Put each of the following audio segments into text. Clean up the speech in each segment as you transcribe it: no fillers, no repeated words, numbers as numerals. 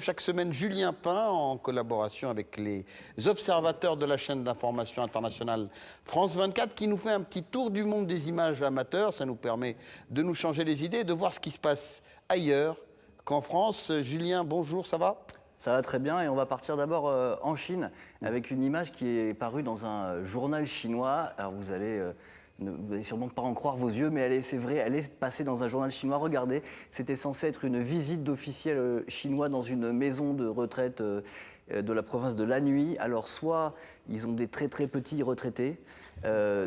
Chaque semaine, Julien Pain, en collaboration avec les observateurs de la chaîne d'information internationale France 24, qui nous fait un petit tour du monde des images amateurs. Ça nous permet de nous changer les idées et de voir ce qui se passe ailleurs qu'en France. Julien, bonjour, ça va ? Ça va très bien et on va partir d'abord en Chine avec une image qui est parue dans un journal chinois. Alors vous allez sûrement pas en croire vos yeux, mais c'est vrai, elle est passée dans un journal chinois. Regardez, c'était censé être une visite d'officiels chinois dans une maison de retraite de la province de Lanhui. Alors soit ils ont des très très petits retraités,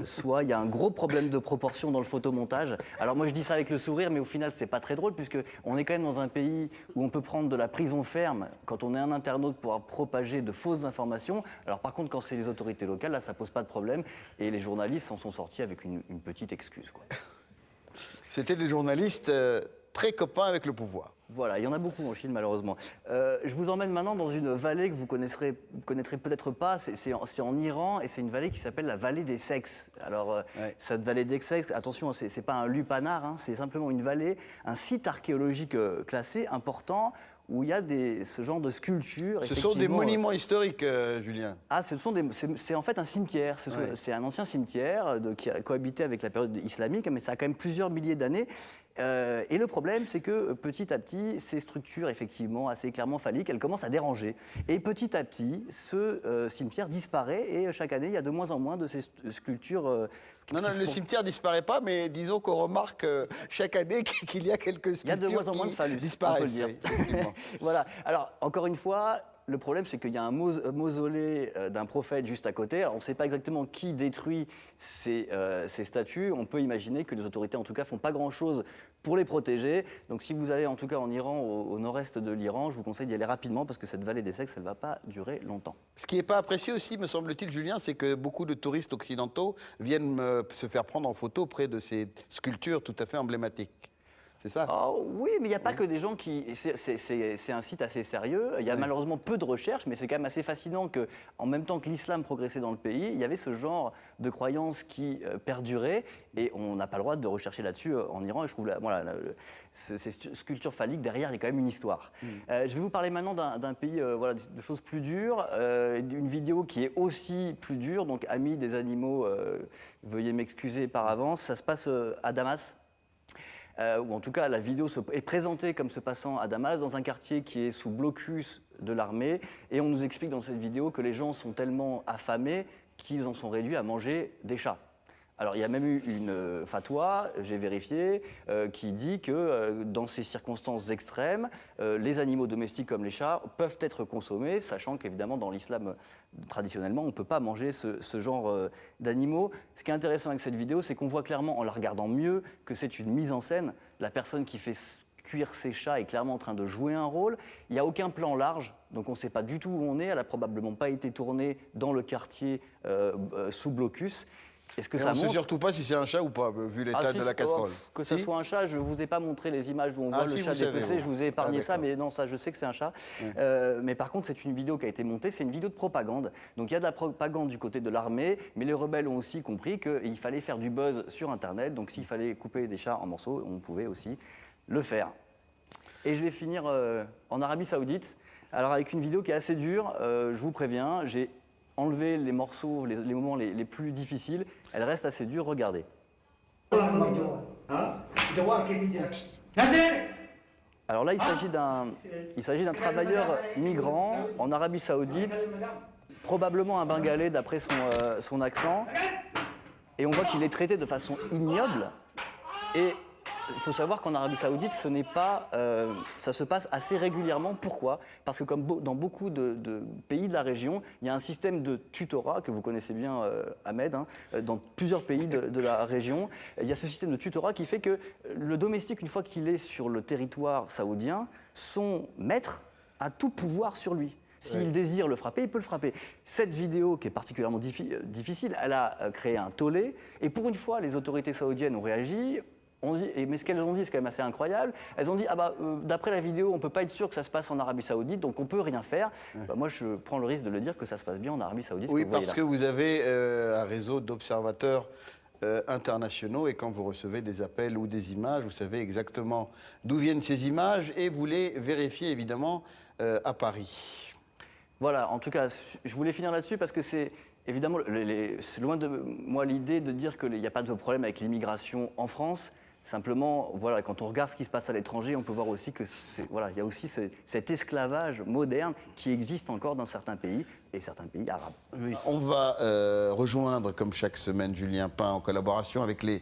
soit il y a un gros problème de proportion dans le photomontage. Alors moi je dis ça avec le sourire, mais au final c'est pas très drôle puisque on est quand même dans un pays où on peut prendre de la prison ferme quand on est un internaute pour propager de fausses informations. Alors par contre quand c'est les autorités locales, là ça pose pas de problème et les journalistes s'en sont sortis avec une petite excuse, quoi. C'était des journalistes très copains avec le pouvoir. Voilà, il y en a beaucoup en Chine malheureusement. Je vous emmène maintenant dans une vallée que vous connaîtrez peut-être pas, c'est en Iran et c'est une vallée qui s'appelle la vallée des sexes. Alors cette vallée des sexes, attention, c'est pas un lupanar, hein, c'est simplement une vallée, un site archéologique classé important où il y a ce genre de sculptures. Ce sont des monuments historiques, Julien. Ah, c'est en fait un cimetière. C'est un ancien cimetière qui a cohabité avec la période islamique, mais ça a quand même plusieurs milliers d'années. Et le problème, c'est que petit à petit, ces structures, effectivement, assez clairement phalliques, elles commencent à déranger. Et petit à petit, ce cimetière disparaît et chaque année, il y a de moins en moins de ces sculptures. Non, le cimetière ne disparaît pas, mais disons qu'on remarque chaque année qu'il y a quelques sculptures. Il y a de moins en moins de phallus, disparaissent, on peut le dire. Voilà. Alors, encore une fois, le problème, c'est qu'il y a un mausolée d'un prophète juste à côté. Alors, on ne sait pas exactement qui détruit ces statues. On peut imaginer que les autorités, en tout cas, font pas grand-chose pour les protéger. Donc, si vous allez, en tout cas, en Iran, au nord-est de l'Iran, je vous conseille d'y aller rapidement parce que cette vallée des sexes, elle ne va pas durer longtemps. Ce qui n'est pas apprécié aussi, me semble-t-il, Julien, c'est que beaucoup de touristes occidentaux viennent se faire prendre en photo près de ces sculptures tout à fait emblématiques. C'est ça ? Oh, oui, mais il n'y a pas que des gens qui... C'est un site assez sérieux. Il y a malheureusement peu de recherches, mais c'est quand même assez fascinant qu'en même temps que l'islam progressait dans le pays, il y avait ce genre de croyances qui perduraient et on n'a pas le droit de rechercher là-dessus en Iran. Et je trouve ces sculptures phalliques, derrière, il y a quand même une histoire. Je vais vous parler maintenant d'un pays, de choses plus dures, d'une vidéo qui est aussi plus dure. Donc, amis des animaux, veuillez m'excuser par avance. Ça se passe à Damas. Ou en tout cas la vidéo est présentée comme se passant à Damas, dans un quartier qui est sous blocus de l'armée, et on nous explique dans cette vidéo que les gens sont tellement affamés qu'ils en sont réduits à manger des chats. Alors il y a même eu une fatwa, j'ai vérifié, qui dit que dans ces circonstances extrêmes, les animaux domestiques comme les chats peuvent être consommés, sachant qu'évidemment dans l'islam, traditionnellement, on ne peut pas manger ce genre d'animaux. Ce qui est intéressant avec cette vidéo, c'est qu'on voit clairement, en la regardant mieux, que c'est une mise en scène. La personne qui fait cuire ses chats est clairement en train de jouer un rôle. Il n'y a aucun plan large, donc on ne sait pas du tout où on est. Elle n'a probablement pas été tournée dans le quartier sous blocus. Est-ce que on ne sait surtout pas si c'est un chat ou pas, vu l'état de la casserole. Que ce soit un chat, je ne vous ai pas montré les images où on voit le chat dépecé, je vous ai épargné ça, mais non, ça je sais que c'est un chat. Mais par contre, c'est une vidéo qui a été montée, c'est une vidéo de propagande. Donc il y a de la propagande du côté de l'armée, mais les rebelles ont aussi compris qu'il fallait faire du buzz sur Internet, donc s'il fallait couper des chats en morceaux, on pouvait aussi le faire. Et je vais finir en Arabie Saoudite, alors avec une vidéo qui est assez dure, je vous préviens, j'ai enlever les morceaux, les moments les plus difficiles. Elle reste assez dure, regardez. Alors là, il s'agit d'un travailleur migrant en Arabie Saoudite, probablement un Bengalais d'après son accent. Et on voit qu'il est traité de façon ignoble. Et il faut savoir qu'en Arabie Saoudite, ça se passe assez régulièrement. Pourquoi ? Parce que comme dans beaucoup de pays de la région, il y a un système de tutorat, que vous connaissez bien, Ahmed, hein, dans plusieurs pays de la région. Il y a ce système de tutorat qui fait que le domestique, une fois qu'il est sur le territoire saoudien, son maître a tout pouvoir sur lui. S'il désire le frapper, il peut le frapper. Cette vidéo, qui est particulièrement difficile, elle a créé un tollé. Et pour une fois, les autorités saoudiennes ont réagi. Mais ce qu'elles ont dit, c'est quand même assez incroyable. Elles ont dit, d'après la vidéo, on ne peut pas être sûr que ça se passe en Arabie Saoudite, donc on ne peut rien faire. Moi, je prends le risque de le dire que ça se passe bien en Arabie Saoudite. Oui, parce que vous avez un réseau d'observateurs internationaux, et quand vous recevez des appels ou des images, vous savez exactement d'où viennent ces images et vous les vérifiez évidemment à Paris. Voilà, en tout cas, je voulais finir là-dessus parce que c'est évidemment, c'est loin de moi l'idée de dire qu'il n'y a pas de problème avec l'immigration en France. Simplement, voilà, quand on regarde ce qui se passe à l'étranger, on peut voir aussi que voilà, il y a aussi cet esclavage moderne qui existe encore dans certains pays, et certains pays arabes. Oui. On va rejoindre, comme chaque semaine, Julien Pain en collaboration avec les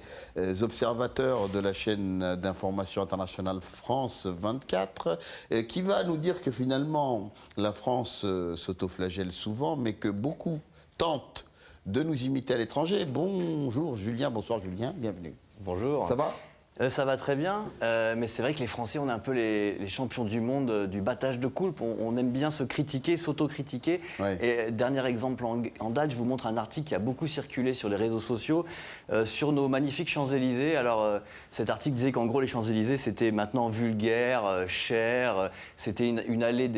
observateurs de la chaîne d'information internationale France 24, qui va nous dire que finalement, la France s'autoflagelle souvent, mais que beaucoup tentent de nous imiter à l'étranger. Bonjour Julien, bonsoir Julien, bienvenue. Bonjour. Ça va ? Ça va très bien, mais c'est vrai que les Français, on est un peu les champions du monde du battage de coulpe. On aime bien se critiquer, s'auto-critiquer. Ouais. Et dernier exemple en date, je vous montre un article qui a beaucoup circulé sur les réseaux sociaux sur nos magnifiques Champs-Élysées. Alors, cet article disait qu'en gros, les Champs-Élysées, c'était maintenant vulgaire, cher, c'était une allée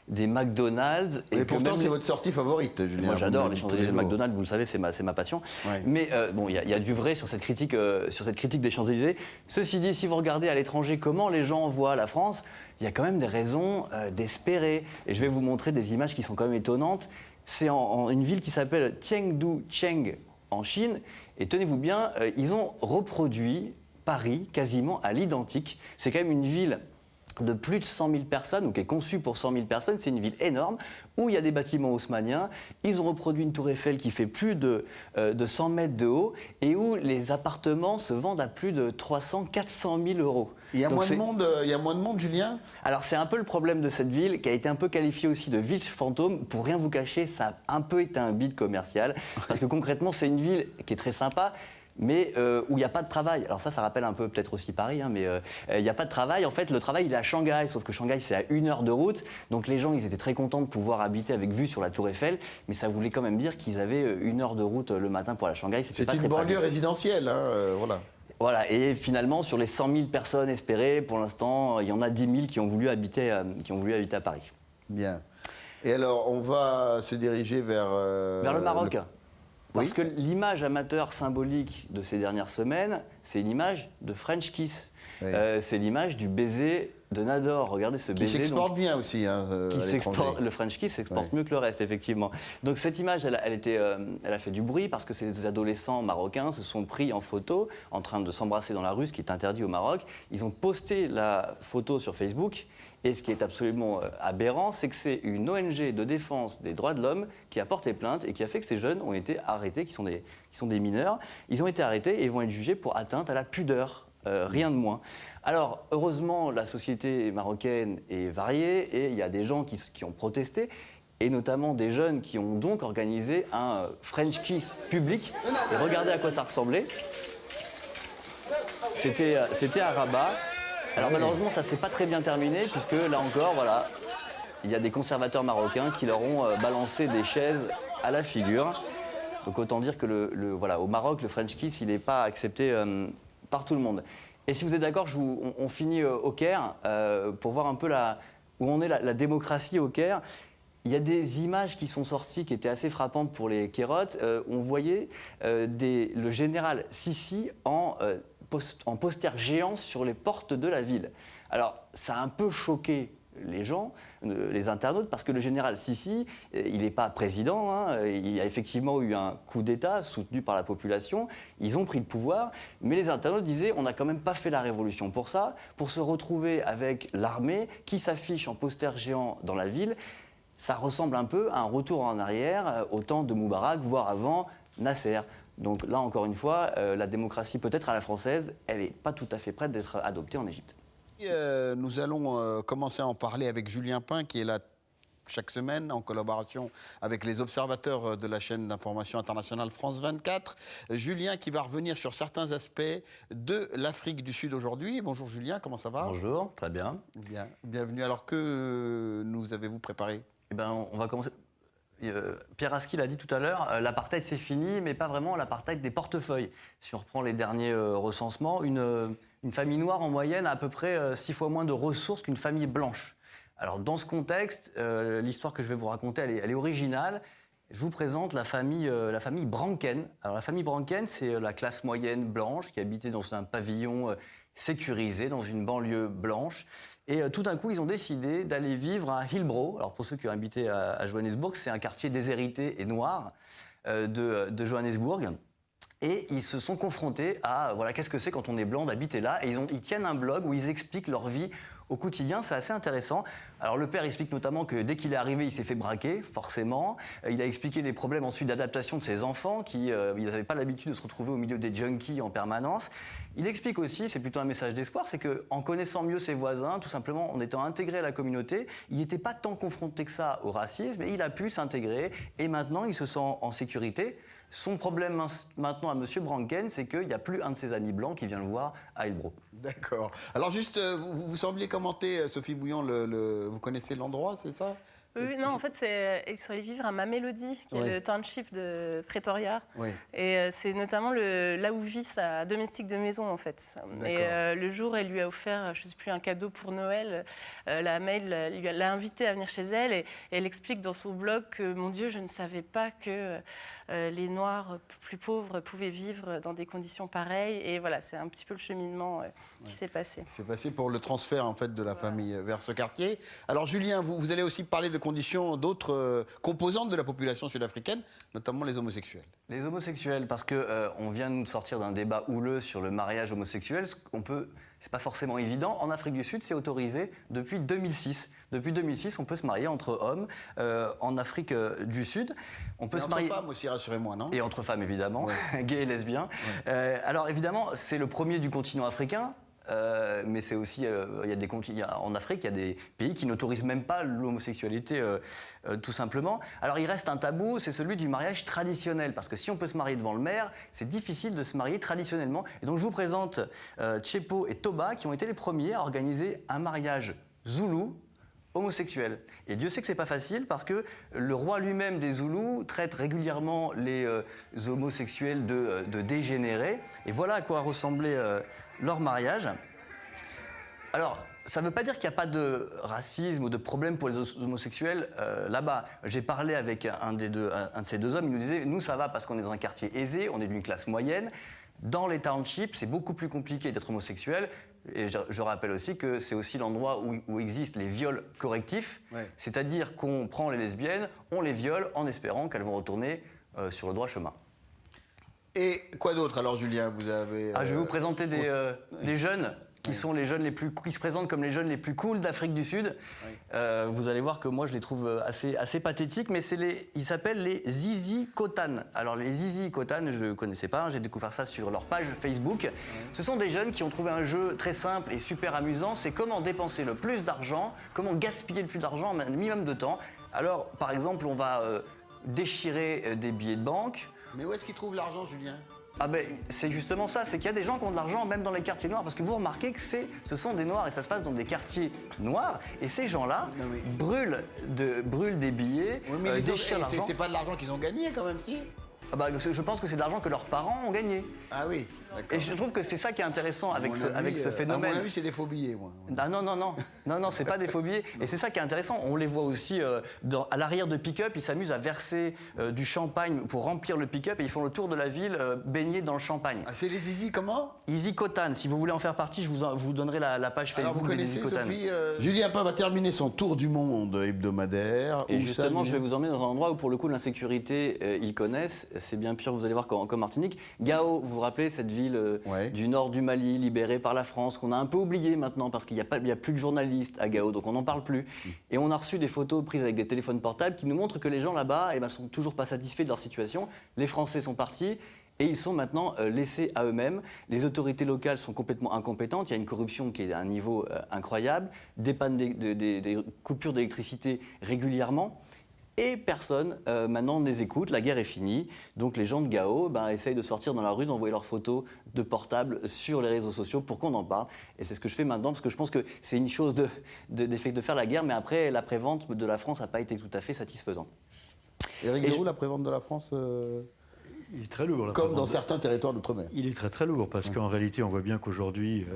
des McDonald's. Et pourtant, c'est votre sortie favorite, Julien. Moi, j'adore les Champs-Élysées de McDonald's, vous le savez, c'est ma passion. Ouais. Mais bon, il y a du vrai sur cette critique des Champs-Élysées. Ceci dit, si vous regardez à l'étranger comment les gens voient la France, il y a quand même des raisons d'espérer. Et je vais vous montrer des images qui sont quand même étonnantes. C'est en une ville qui s'appelle Chengdu en Chine. Et tenez-vous bien, ils ont reproduit Paris quasiment à l'identique. C'est quand même une ville de plus de 100 000 personnes, ou qui est conçue pour 100 000 personnes. C'est une ville énorme, où il y a des bâtiments haussmanniens. Ils ont reproduit une tour Eiffel qui fait plus de 100 mètres de haut, et où les appartements se vendent à plus de 300-400 000 euros. Il y a moins de monde, Julien ? Alors c'est un peu le problème de cette ville, qui a été un peu qualifiée aussi de ville fantôme. Pour rien vous cacher, ça a un peu été un bide commercial, parce que concrètement, c'est une ville qui est très sympa, mais où il n'y a pas de travail. Alors ça rappelle un peu peut-être aussi Paris, hein, mais il n'y a pas de travail. En fait, le travail, il est à Shanghai, sauf que Shanghai, c'est à 1 heure de route. Donc les gens, ils étaient très contents de pouvoir habiter avec vue sur la tour Eiffel, mais ça voulait quand même dire qu'ils avaient 1 heure de route le matin pour aller à Shanghai. C'est une banlieue résidentielle, hein, voilà. Voilà, et finalement, sur les 100 000 personnes espérées, pour l'instant, il y en a 10 000 qui ont voulu habiter à Paris. Bien. Et alors, on va se diriger vers le Maroc. Parce Oui. que l'image amateur symbolique de ces dernières semaines, c'est une image de French Kiss. Oui. C'est l'image du baiser de Nador. Regardez ce qui baiser. s'exporte bien aussi, hein, Le French Kiss s'exporte mieux que le reste, effectivement. Donc cette image, elle a fait du bruit parce que ces adolescents marocains se sont pris en photo en train de s'embrasser dans la rue, ce qui est interdit au Maroc. Ils ont posté la photo sur Facebook. Et ce qui est absolument aberrant, c'est que c'est une ONG de défense des droits de l'homme qui a porté plainte et qui a fait que ces jeunes ont été arrêtés, qui sont des mineurs. Ils ont été arrêtés et vont être jugés pour atteinte à la pudeur, rien de moins. Alors, heureusement, la société marocaine est variée et il y a des gens qui ont protesté, et notamment des jeunes qui ont donc organisé un French Kiss public. Et regardez à quoi ça ressemblait. C'était à Rabat. Alors malheureusement, ça ne s'est pas très bien terminé, puisque là encore, voilà, il y a des conservateurs marocains qui leur ont balancé des chaises à la figure. Donc autant dire que voilà, au Maroc, le French Kiss, il n'est pas accepté par tout le monde. Et si vous êtes d'accord, on finit au Caire pour voir un peu où en est la démocratie au Caire. Il y a des images qui sont sorties qui étaient assez frappantes pour les Kérotes. On voyait le général Sissi en poster géant sur les portes de la ville. Alors, ça a un peu choqué les gens, les internautes, parce que le général Sissi, il n'est pas président, hein, il y a effectivement eu un coup d'État soutenu par la population, ils ont pris le pouvoir, mais les internautes disaient on n'a quand même pas fait la révolution pour ça, pour se retrouver avec l'armée qui s'affiche en poster géant dans la ville. Ça ressemble un peu à un retour en arrière au temps de Moubarak, voire avant Nasser. Donc là, encore une fois, la démocratie, peut-être à la française, elle n'est pas tout à fait prête d'être adoptée en Égypte. Nous allons commencer à en parler avec Julien Pain, qui est là chaque semaine en collaboration avec les observateurs de la chaîne d'information internationale France 24. Julien qui va revenir sur certains aspects de l'Afrique du Sud aujourd'hui. Bonjour Julien, comment ça va ? Bonjour, très bien. Bien, bienvenue. Alors que nous avez-vous préparé ? Eh ben, on va commencer. Pierre Aski l'a dit tout à l'heure, l'apartheid c'est fini, mais pas vraiment l'apartheid des portefeuilles. Si on reprend les derniers recensements, une famille noire en moyenne a à peu près 6 fois moins de ressources qu'une famille blanche. Alors dans ce contexte, l'histoire que je vais vous raconter, elle est originale. Je vous présente la famille Brancken. Alors la famille Brancken, c'est la classe moyenne blanche qui habitait dans un pavillon sécurisé dans une banlieue blanche. Et tout d'un coup, ils ont décidé d'aller vivre à Hillbrow. Alors pour ceux qui ont habité à Johannesburg, c'est un quartier déshérité et noir de Johannesburg. Et ils se sont confrontés à, voilà, qu'est-ce que c'est quand on est blanc d'habiter là. Et ils tiennent un blog où ils expliquent leur vie au quotidien, c'est assez intéressant. Alors le père explique notamment que dès qu'il est arrivé, il s'est fait braquer, forcément. Il a expliqué les problèmes ensuite d'adaptation de ses enfants, qui n'avaient pas l'habitude de se retrouver au milieu des junkies en permanence. Il explique aussi, c'est plutôt un message d'espoir, c'est qu'en connaissant mieux ses voisins, tout simplement en étant intégré à la communauté, il n'était pas tant confronté que ça au racisme, et il a pu s'intégrer, et maintenant il se sent en sécurité. Son problème maintenant à M. Brancken, c'est qu'il n'y a plus un de ses amis blancs qui vient le voir à Hillbrow. D'accord. Alors juste, vous sembliez commenter, Sophie Bouillon, vous connaissez l'endroit, c'est ça? Oui, non, en fait, ils sont allés vivre à Mamelodi, qui est le township de Pretoria. Oui. Et c'est notamment là où vit sa domestique de maison, en fait. Et le jour, elle lui a offert, je ne sais plus, un cadeau pour Noël. La mail l'a invitée à venir chez elle. Et elle explique dans son blog que, mon Dieu, je ne savais pas que les Noirs plus pauvres pouvaient vivre dans des conditions pareilles. Et voilà, c'est un petit peu le cheminement qui s'est passé. C'est passé pour le transfert, en fait, de la famille vers ce quartier. Alors, Julien, vous allez aussi parler de conditions d'autres composantes de la population sud-africaine, notamment les homosexuels. Les homosexuels, parce qu'on vient de nous sortir d'un débat houleux sur le mariage homosexuel. C'est pas forcément évident. En Afrique du Sud, c'est autorisé depuis 2006. Depuis 2006, on peut se marier entre hommes. En Afrique du Sud, on peut se marier... entre femmes aussi, rassurez-moi, non? Et entre femmes, évidemment, gays et lesbiens. Alors, évidemment, c'est le premier du continent africain. Mais c'est aussi, en Afrique, il y a des pays qui n'autorisent même pas l'homosexualité, tout simplement. Alors il reste un tabou, c'est celui du mariage traditionnel, parce que si on peut se marier devant le maire, c'est difficile de se marier traditionnellement. Et donc je vous présente Tchepo et Toba, qui ont été les premiers à organiser un mariage zoulou homosexuel. Et Dieu sait que c'est pas facile, parce que le roi lui-même des Zoulous traite régulièrement les homosexuels de dégénérés. Et voilà à quoi ressemblait leur mariage. Alors, ça ne veut pas dire qu'il n'y a pas de racisme ou de problème pour les homosexuels là-bas. J'ai parlé avec un de ces deux hommes, il nous disait « Nous, ça va parce qu'on est dans un quartier aisé, on est d'une classe moyenne. Dans les townships, c'est beaucoup plus compliqué d'être homosexuel. » Et je rappelle aussi que c'est aussi l'endroit où existent les viols correctifs, c'est-à-dire qu'on prend les lesbiennes, on les viole en espérant qu'elles vont retourner sur le droit chemin. Et quoi d'autre alors, Julien? Vous avez... Je vais vous présenter des jeunes qui sont les jeunes qui se présentent comme les jeunes les plus cool d'Afrique du Sud. Vous allez voir que moi je les trouve assez pathétiques, mais ils s'appellent les Zizi Kotan. Alors les Zizi Kotan, je ne connaissais pas, j'ai découvert ça sur leur page Facebook. Ce sont des jeunes qui ont trouvé un jeu très simple et super amusant, c'est comment dépenser le plus d'argent, comment gaspiller le plus d'argent en un minimum de temps. Alors par exemple, on va déchirer des billets de banque. Mais où est-ce qu'ils trouvent l'argent, Julien? C'est justement ça, c'est qu'il y a des gens qui ont de l'argent même dans les quartiers noirs, parce que vous remarquez que ce sont des noirs et ça se passe dans des quartiers noirs, et ces gens-là brûlent des billets, déchirent l'argent. C'est pas de l'argent qu'ils ont gagné quand même, si? Je pense que c'est de l'argent que leurs parents ont gagné. Ah oui, d'accord. Et je trouve que c'est ça qui est intéressant avec ce phénomène. À mon avis, c'est des faux billets, moi. Non, c'est pas des faux billets. Et c'est ça qui est intéressant. On les voit aussi à l'arrière de pick-up, ils s'amusent à verser du champagne pour remplir le pick-up et ils font le tour de la ville baignés dans le champagne. Ah, c'est les Zizi comment? Zizi Kotan. Si vous voulez en faire partie, je vous donnerai la page Facebook. Alors vous connaissez, des Zizi Kotan. Sophie, Julien Pin va terminer son tour du monde hebdomadaire. Et justement, je vais vous emmener dans un endroit où pour le coup l'insécurité, ils connaissent. C'est bien pire, vous allez voir, comme Martinique. Gao, vous vous rappelez, cette ville du nord du Mali, libérée par la France, qu'on a un peu oubliée maintenant parce qu'il n'y a plus de journalistes à Gao, donc on n'en parle plus. Et on a reçu des photos prises avec des téléphones portables qui nous montrent que les gens là-bas sont toujours pas satisfaits de leur situation. Les Français sont partis. Et ils sont maintenant laissés à eux-mêmes. Les autorités locales sont complètement incompétentes. Il y a une corruption qui est à un niveau incroyable, des pannes, des coupures d'électricité régulièrement. Et personne, maintenant, ne les écoute. La guerre est finie. Donc les gens de Gao essayent de sortir dans la rue, d'envoyer leurs photos de portable sur les réseaux sociaux pour qu'on en parle. Et c'est ce que je fais maintenant, parce que je pense que c'est une chose de faire la guerre, mais après, l'après-vente de la France n'a pas été tout à fait satisfaisante. Éric Leroux, l'après-vente de la France il est très lourd. Comme dans certains territoires d'outre-mer. Il est très très lourd, parce qu'en réalité, on voit bien qu'aujourd'hui,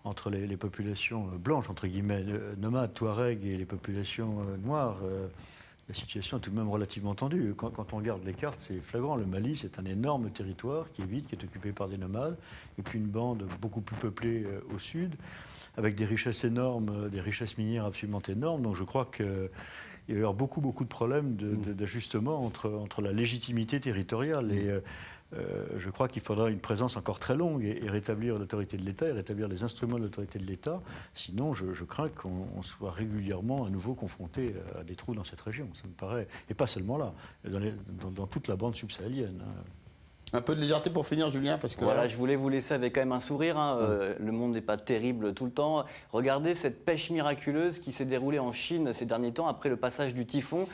entre les populations blanches, entre guillemets, nomades, touaregs, et les populations noires, la situation est tout de même relativement tendue. Quand on regarde les cartes, c'est flagrant. Le Mali, c'est un énorme territoire qui est vide, qui est occupé par des nomades, et puis une bande beaucoup plus peuplée au sud, avec des richesses énormes, des richesses minières absolument énormes. Donc je crois qu'il va y avoir beaucoup de problèmes d'ajustement entre la légitimité territoriale et je crois qu'il faudra une présence encore très longue et rétablir l'autorité de l'État et rétablir les instruments de l'autorité de l'État. Sinon, je crains qu'on soit régulièrement à nouveau confronté à des trous dans cette région. Ça me paraît, et pas seulement là, dans toute la bande subsahélienne. Un peu de légèreté pour finir, Julien, parce que voilà, là... je voulais vous laisser avec quand même un sourire. Le monde n'est pas terrible tout le temps. Regardez cette pêche miraculeuse qui s'est déroulée en Chine ces derniers temps après le passage du typhon.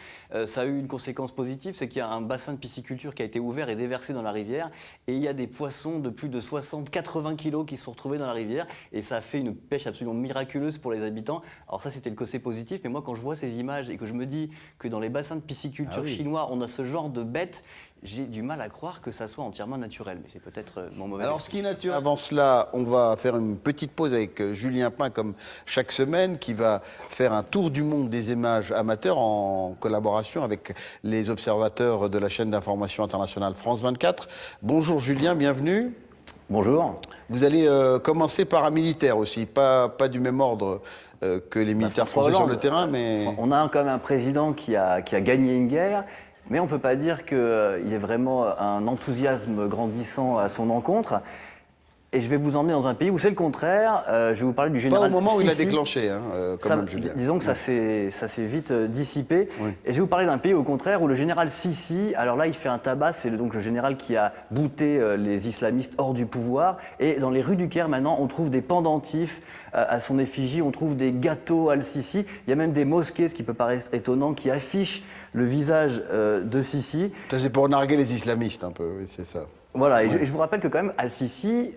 Ça a eu une conséquence positive, c'est qu'il y a un bassin de pisciculture qui a été ouvert et déversé dans la rivière. Et il y a des poissons de plus de 60-80 kilos qui se sont retrouvés dans la rivière. Et ça a fait une pêche absolument miraculeuse pour les habitants. Alors ça, c'était le côté positif. Mais moi, quand je vois ces images et que je me dis que dans les bassins de pisciculture chinois, on a ce genre de bêtes, j'ai du mal à croire que ça soit entièrement naturel, mais c'est peut-être mon mauvais Alors, esprit. ce qui est naturel. Avant cela, on va faire une petite pause avec Julien Pin, comme chaque semaine, qui va faire un tour du monde des images amateurs en collaboration avec les observateurs de la chaîne d'information internationale France 24. Bonjour Julien, bienvenue. Bonjour. Vous allez commencer par un militaire aussi, pas du même ordre que les militaires français sur le terrain, mais... On a quand même un président qui a gagné une guerre. Mais on ne peut pas dire qu'il y ait vraiment un enthousiasme grandissant à son encontre. Et je vais vous emmener dans un pays où c'est le contraire. Je vais vous parler du général Pas au moment où il a Sissi. déclenché, quand même, Julien. Disons que ça s'est vite dissipé. Oui. Et je vais vous parler d'un pays au contraire où le général Sissi, alors là il fait un tabac, c'est donc le général qui a bouté les islamistes hors du pouvoir. Et dans les rues du Caire maintenant, on trouve des pendentifs à son effigie, on trouve des gâteaux al-Sissi. Il y a même des mosquées, ce qui peut paraître étonnant, qui affichent le visage de Sissi. Ça, c'est pour narguer les islamistes un peu, oui, c'est ça. Voilà, et je vous rappelle que quand même, Al-Sisi,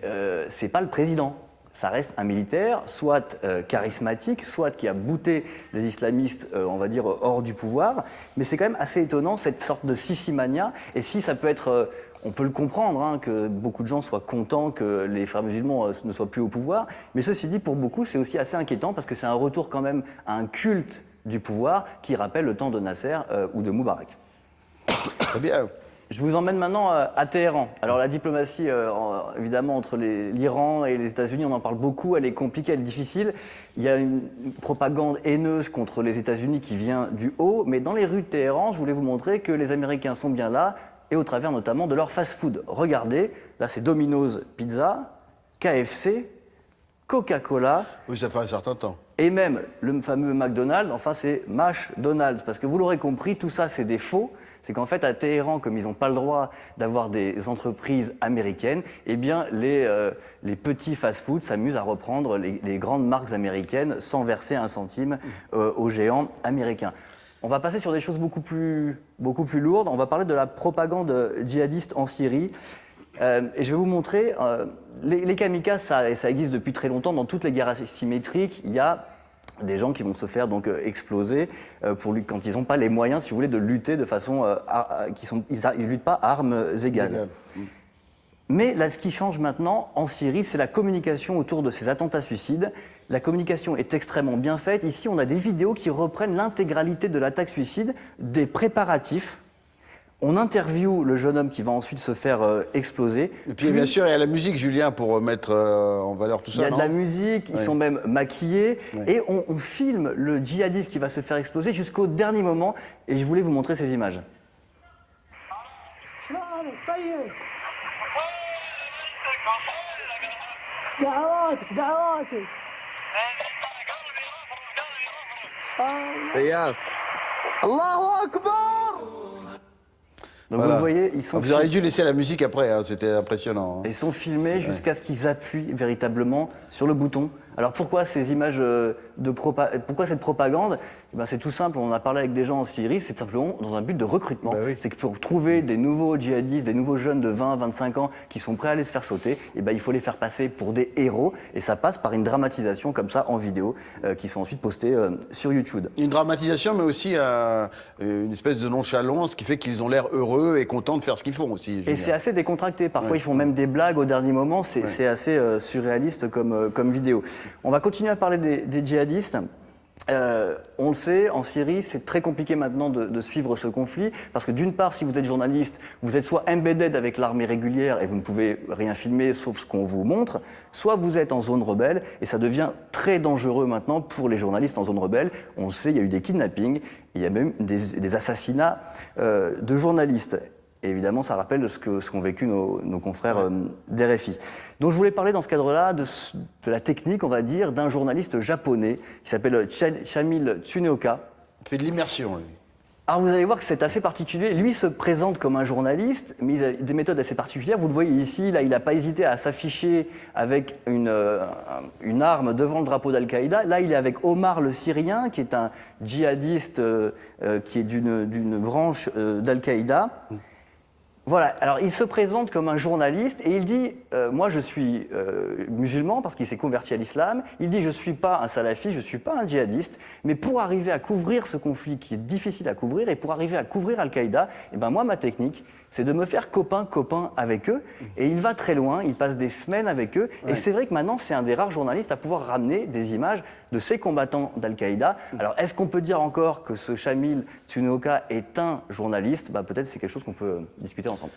c'est pas le président. Ça reste un militaire, soit charismatique, soit qui a bouté les islamistes, on va dire, hors du pouvoir. Mais c'est quand même assez étonnant, cette sorte de Sissi-mania. Et si ça peut être... on peut le comprendre, que beaucoup de gens soient contents que les frères musulmans ne soient plus au pouvoir. Mais ceci dit, pour beaucoup, c'est aussi assez inquiétant parce que c'est un retour quand même à un culte du pouvoir qui rappelle le temps de Nasser ou de Moubarak. Très bien. Je vous emmène maintenant à Téhéran. Alors la diplomatie, évidemment, entre l'Iran et les États-Unis, on en parle beaucoup, elle est compliquée, elle est difficile. Il y a une propagande haineuse contre les États-Unis qui vient du haut, mais dans les rues de Téhéran, je voulais vous montrer que les Américains sont bien là, et au travers notamment de leur fast-food. Regardez, là c'est Domino's Pizza, KFC, Coca-Cola. Oui, ça fait un certain temps. Et même le fameux McDonald's, enfin c'est McDonald's, parce que vous l'aurez compris, tout ça c'est des faux. C'est qu'en fait, à Téhéran, comme ils n'ont pas le droit d'avoir des entreprises américaines, eh bien, les petits fast-foods s'amusent à reprendre les grandes marques américaines sans verser un centime aux géants américains. On va passer sur des choses beaucoup plus lourdes. On va parler de la propagande djihadiste en Syrie. Et je vais vous montrer, les kamikazes, ça existe depuis très longtemps. Dans toutes les guerres asymétriques, il y a des gens qui vont se faire donc exploser quand ils n'ont pas les moyens, si vous voulez, de lutter de façon ils luttent pas à armes égales. Mais là, ce qui change maintenant en Syrie, c'est la communication autour de ces attentats suicides. La communication est extrêmement bien faite. Ici, on a des vidéos qui reprennent l'intégralité de l'attaque suicide, des préparatifs. On interviewe le jeune homme qui va ensuite se faire exploser. Et puis, bien sûr, il y a la musique, Julien, pour mettre en valeur tout ça. Il y a de la musique, ils sont même maquillés. Oui. Et on filme le djihadiste qui va se faire exploser jusqu'au dernier moment. Et je voulais vous montrer ces images. Donc Voilà. vous voyez, ils sont Vous auriez dû laisser la musique après, c'était impressionnant. Ils sont filmés jusqu'à ce qu'ils appuient véritablement sur le bouton. Alors pourquoi ces images pourquoi cette propagande? Eh ben c'est tout simple, on en a parlé avec des gens en Syrie, c'est simplement dans un but de recrutement. Ben oui. C'est que pour trouver des nouveaux djihadistes, des nouveaux jeunes de 20, 25 ans qui sont prêts à aller se faire sauter, eh ben il faut les faire passer pour des héros et ça passe par une dramatisation comme ça en vidéo qui sont ensuite postées sur YouTube. Une dramatisation, mais aussi une espèce de nonchalance qui fait qu'ils ont l'air heureux et contents de faire ce qu'ils font aussi. Et Julien. c'est assez décontracté. Parfois, ils font même des blagues au dernier moment. C'est assez surréaliste comme vidéo. On va continuer à parler des djihadistes. On le sait, en Syrie, c'est très compliqué maintenant de suivre ce conflit, parce que d'une part, si vous êtes journaliste, vous êtes soit embedded avec l'armée régulière et vous ne pouvez rien filmer sauf ce qu'on vous montre, soit vous êtes en zone rebelle, et ça devient très dangereux maintenant pour les journalistes en zone rebelle. On le sait, il y a eu des kidnappings, il y a même des assassinats de journalistes. Et évidemment, ça rappelle ce qu'ont vécu nos confrères d'RFI. Donc je voulais parler dans ce cadre-là de la technique, on va dire, d'un journaliste japonais qui s'appelle Shamil Tsuneoka. Il fait de l'immersion, lui. Alors vous allez voir que c'est assez particulier. Lui se présente comme un journaliste, mais il a des méthodes assez particulières. Vous le voyez ici, là, il n'a pas hésité à s'afficher avec une arme devant le drapeau d'Al-Qaïda. Là, il est avec Omar le Syrien, qui est un djihadiste qui est d'une branche d'Al-Qaïda. Voilà, alors il se présente comme un journaliste et il dit moi je suis musulman parce qu'il s'est converti à l'islam. Il dit je ne suis pas un salafi, je ne suis pas un djihadiste, mais pour arriver à couvrir ce conflit qui est difficile à couvrir et pour arriver à couvrir Al-Qaïda, eh ben moi ma technique c'est de me faire copain avec eux. Et il va très loin, il passe des semaines avec eux. Ouais. Et c'est vrai que maintenant c'est un des rares journalistes à pouvoir ramener des images de ces combattants d'Al-Qaïda. Alors est-ce qu'on peut dire encore que ce Shamil Tsuneoka est un journaliste? Peut-être c'est quelque chose qu'on peut discuter ensemble.